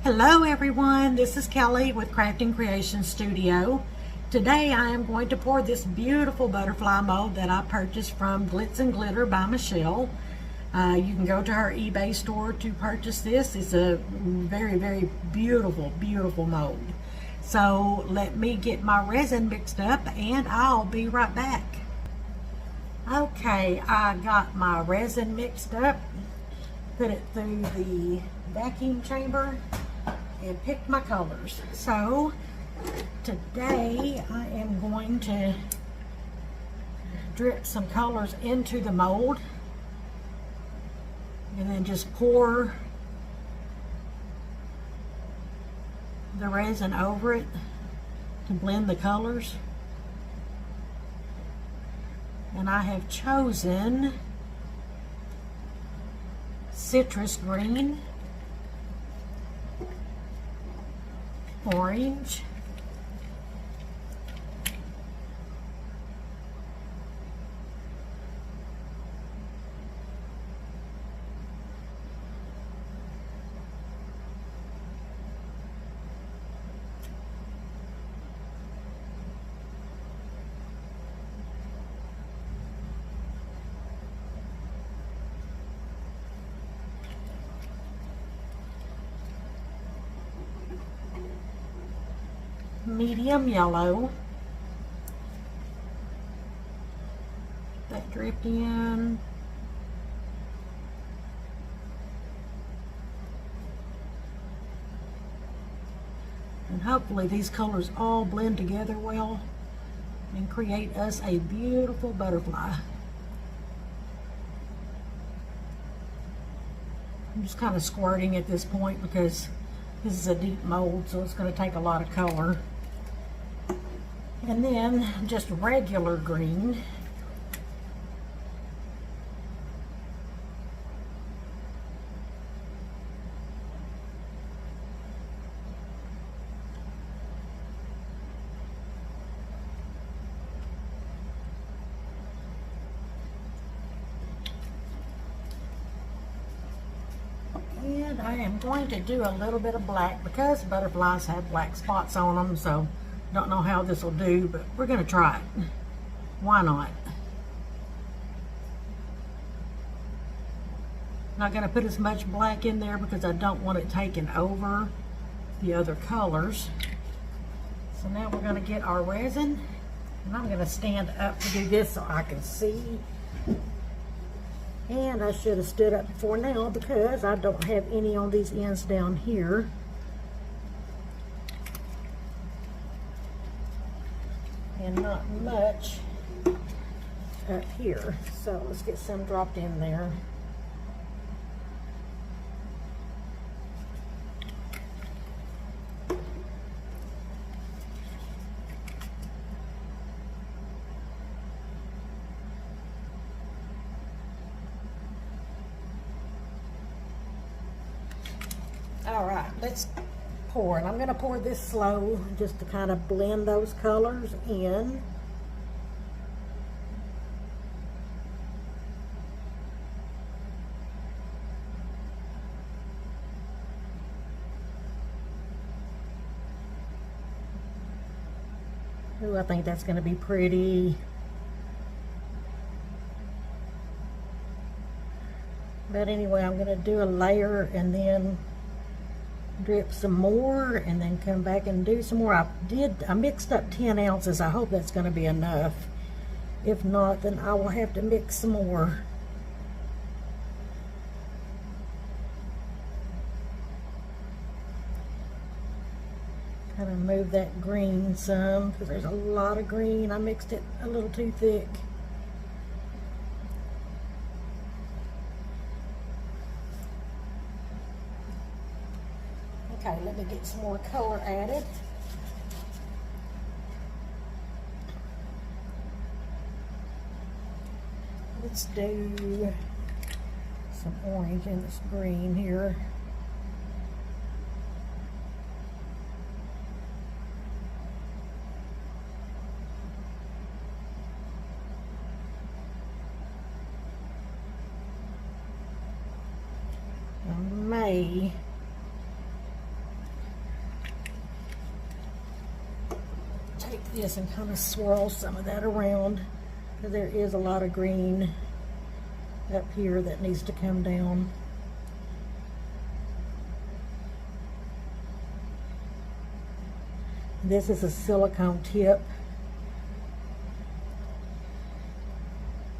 Hello everyone, this is Kelly with Crafting Creation Studio. Today I am going to pour this beautiful butterfly mold that I purchased from Glitz and Glitter by Michelle. You can go to her eBay store to purchase this. It's a very beautiful mold. So let me get my resin mixed up and I'll be right back. Okay, I got my resin mixed up, put it through the vacuum chamber and picked my colors. So today I am going to drip some colors into the mold and then just pour the resin over it to blend the colors. And I have chosen citrus green, orange, medium yellow. That dripped in. And hopefully these colors all blend together well and create us a beautiful butterfly. I'm just kind of squirting at this point because this is a deep mold, so it's going to take a lot of color. And then just regular green. And I am going to do a little bit of black because butterflies have black spots on them, so don't know how this will do, but we're going to try it. Why not? Not going to put as much black in there because I don't want it taken over the other colors. So now we're going to get our resin, and I'm going to stand up to do this so I can see. And I should have stood up before now because I don't have any on these ends down here. And not much up here. So let's get some dropped in there. All right, let's pour. And I'm going to pour this slow just to kind of blend those colors in. Ooh, I think that's going to be pretty. But anyway, I'm going to do a layer and then drip some more and then come back and do some more. I mixed up 10 ounces. I hope that's going to be enough. If not, then I will have to mix some more. Kind of move that green some because there's a lot of green. I mixed it a little too thick. Okay, let me get some more color added. Let's do some orange in this green here. I may this and kind of swirl some of that around, because there is a lot of green up here that needs to come down. This is a silicone tip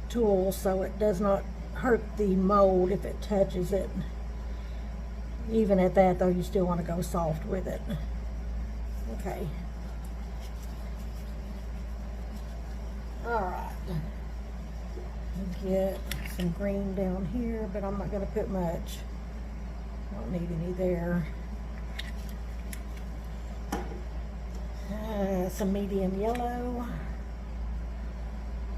tool, so it does not hurt the mold if it touches it. Even at that though, you still want to go soft with it. Okay. Alright. Get some green down here, but I'm not going to put much. Don't need any there. Some medium yellow.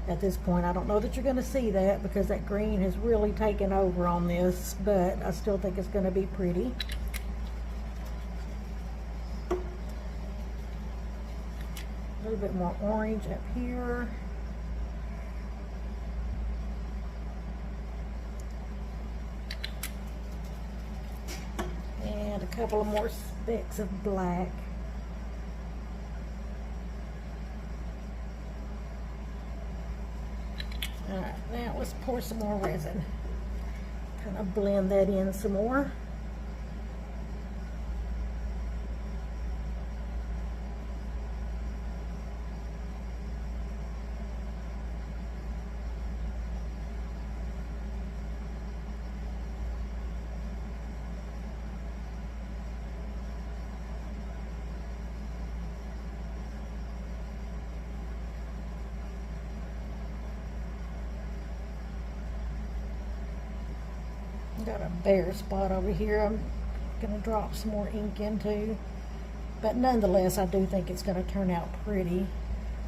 At this point, I don't know that you're going to see that because that green has really taken over on this, but I still think it's going to be pretty. A little bit more orange up here. And a couple of more specks of black. Alright, now let's pour some more resin. Kind of blend that in some more. Got a bare spot over here I'm going to drop some more ink into, but nonetheless I do think it's going to turn out pretty.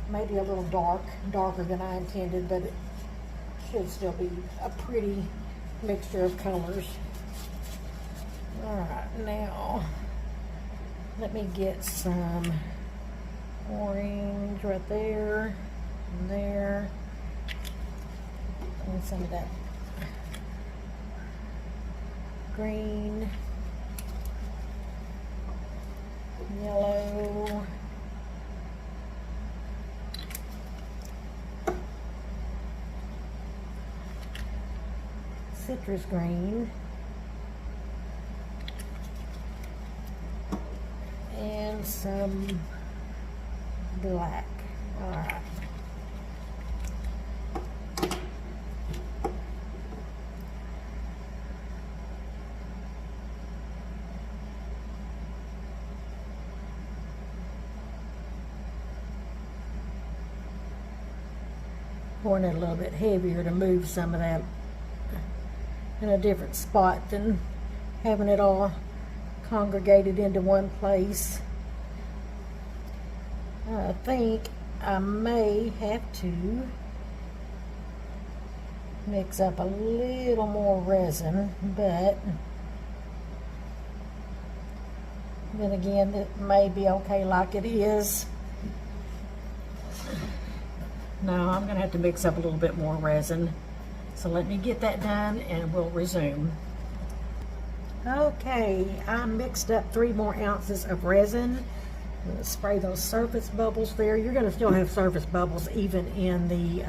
Maybe a little darker than I intended, but it should still be a pretty mixture of colors. Alright, now let me get some orange right there and there, and some of that green, yellow, citrus green, and some black. All right. Pouring it a little bit heavier to move some of that in a different spot than having it all congregated into one place. I think I may have to mix up a little more resin, but then again, it may be okay like it is. No, I'm going to have to mix up a little bit more resin. So let me get that done and we'll resume. Okay, I mixed up 3 more ounces of resin. I'm going to spray those surface bubbles there. You're going to still have surface bubbles even in the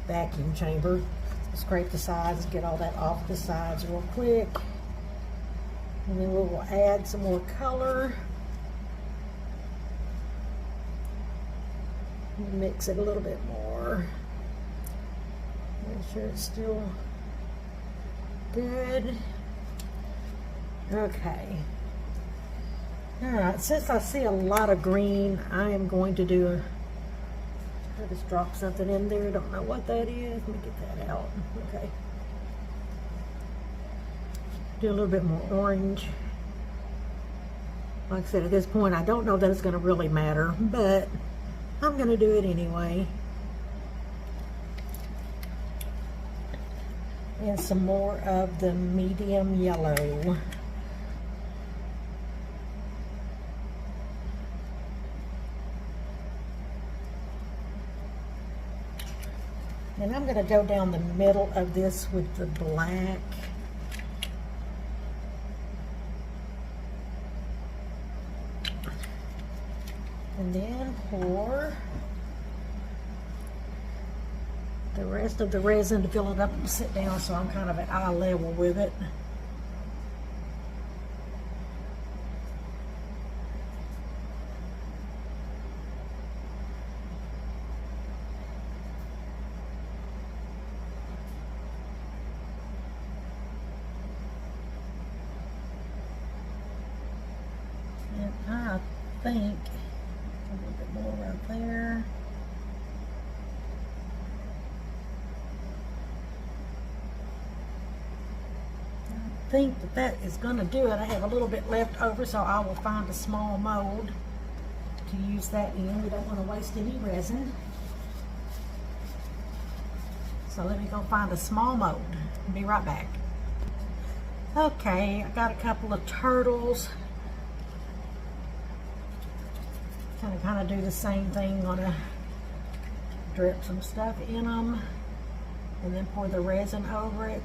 vacuum chamber. Scrape the sides, get all that off the sides real quick. And then we'll add some more color. Mix it a little bit more. Make sure it's still good. Okay. Alright, since I see a lot of green, I am going to do I just dropped something in there. Don't know what that is. Let me get that out. Okay. Do a little bit more orange. Like I said, at this point, I don't know that it's going to really matter, but I'm going to do it anyway. And some more of the medium yellow. And I'm going to go down the middle of this with the black. And then pour the rest of the resin to fill it up and sit down so I'm kind of at eye level with it. And I think a little bit more right there. I think that is going to do it. I have a little bit left over, so I will find a small mold to use that in. We don't want to waste any resin. So let me go find a small mold. I'll be right back. Okay, I got a couple of turtles. Kind of do the same thing. Gonna drip some stuff in them and then pour the resin over it.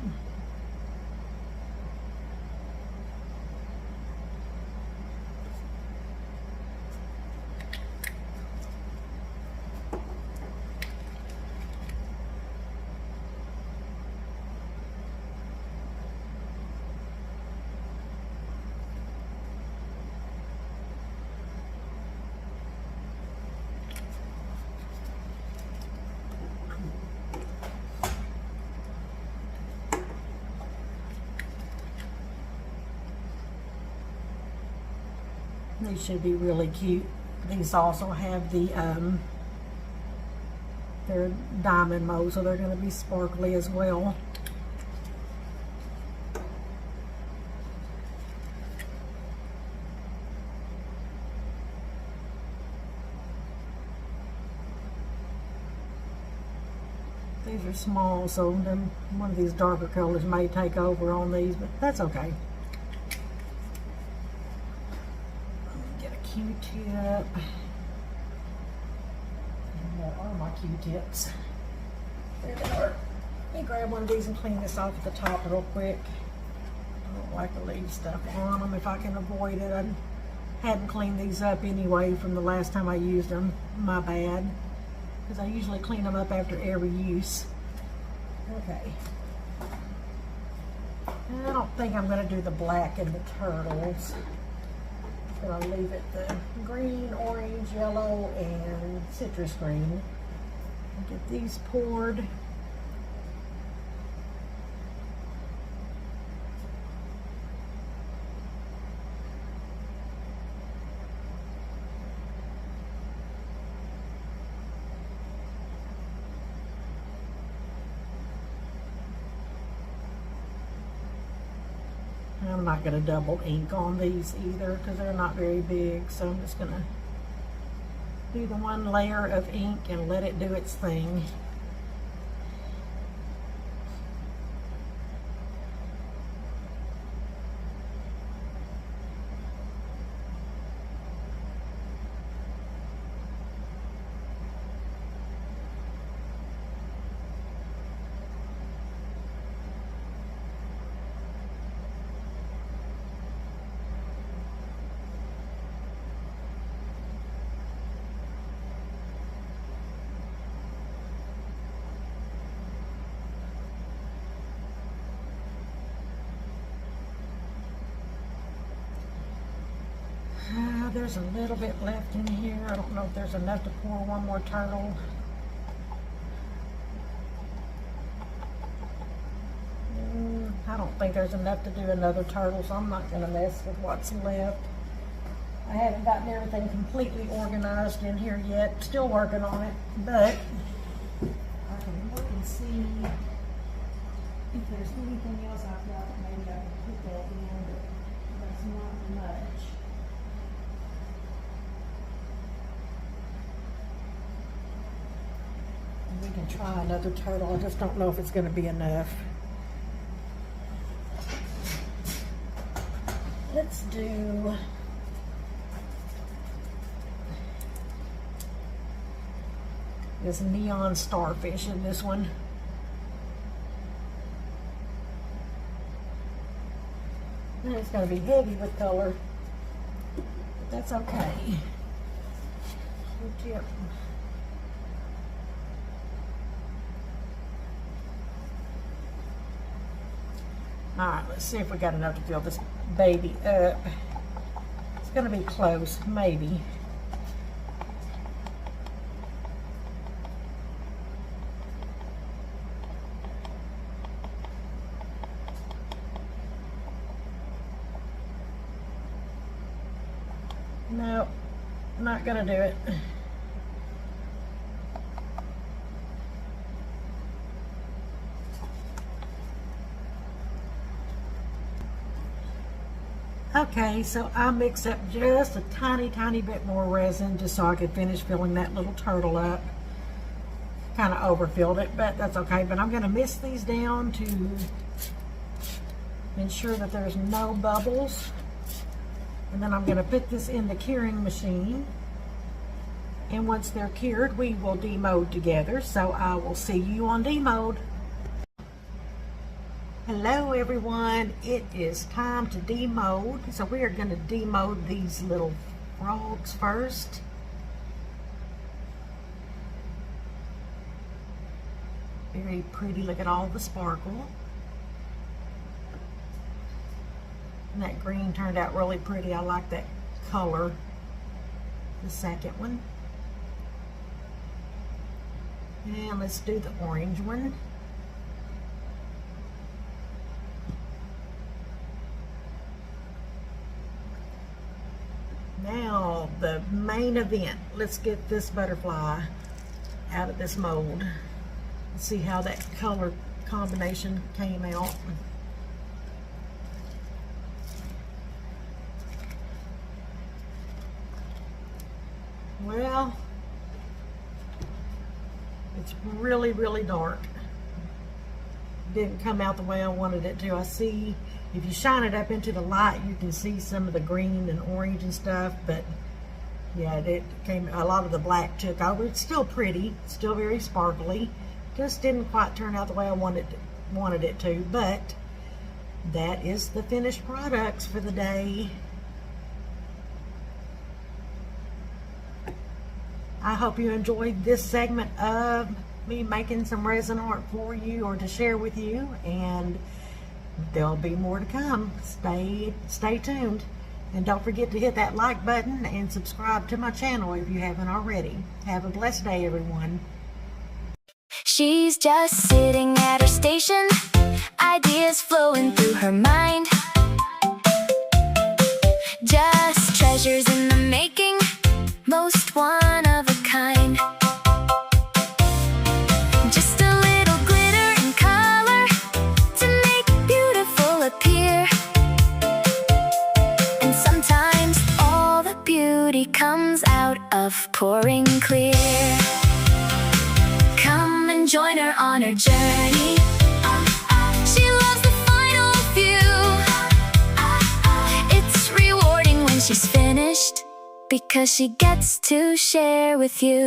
These should be really cute. These also have the they're diamond mold, so they're going to be sparkly as well. These are small, so then one of these darker colors may take over on these, but that's okay. Q-tip. What are my Q-tips? There they are. Let me grab one of these and clean this off at the top real quick. I don't like to leave stuff on them if I can avoid it. I hadn't cleaned these up anyway from the last time I used them. My bad. Because I usually clean them up after every use. Okay. I don't think I'm going to do the black and the turtles. I'm going to leave it the green, orange, yellow, and citrus green. Get these poured. I'm not going to double ink on these either because they're not very big, so I'm just going to do the one layer of ink and let it do its thing. There's a little bit left in here. I don't know if there's enough to pour one more turtle. I don't think there's enough to do another turtle, so I'm not going to mess with what's left. I haven't gotten everything completely organized in here yet. Still working on it, but I can look and see if there's anything else I've got. Maybe I can put that in, but that's not much. We can try another turtle. I just don't know if it's going to be enough. Let's do this neon starfish in this one. It's going to be heavy with color, but that's okay. Q-tip. All right, let's see if we got enough to fill this baby up. It's gonna be close, maybe. No, not gonna do it. Okay, so I mixed up just a tiny bit more resin just so I could finish filling that little turtle up. Kind of overfilled it, but that's okay. But I'm going to mist these down to ensure that there's no bubbles. And then I'm going to put this in the curing machine. And once they're cured, we will demold together. So I will see you on demold. Hello everyone, it is time to demold. So we are going to demold these little frogs first. Very pretty, look at all the sparkle. And that green turned out really pretty. I like that color. The second one. And let's do the orange one. Now, the main event. Let's get this butterfly out of this mold. Let's see how that color combination came out. Well, it's really dark. Didn't come out the way I wanted it to. I see, if you shine it up into the light, you can see some of the green and orange and stuff, but yeah, it came, a lot of the black took over. It's still pretty, still very sparkly. Just didn't quite turn out the way I wanted it to, but that is the finished products for the day. I hope you enjoyed this segment of me making some resin art for you or to share with you, and there'll be more to come. Stay tuned, and don't forget to hit that like button and subscribe to my channel if you haven't already. Have a blessed day, everyone. She's just sitting at her station, ideas flowing through her mind. Just treasures in the making, most one of a kind. Just a little glitter and color to make beautiful appear. And sometimes all the beauty comes out of pouring clear. Come and join her on her journey. She loves the final view. It's rewarding when she's finished, because she gets to share with you.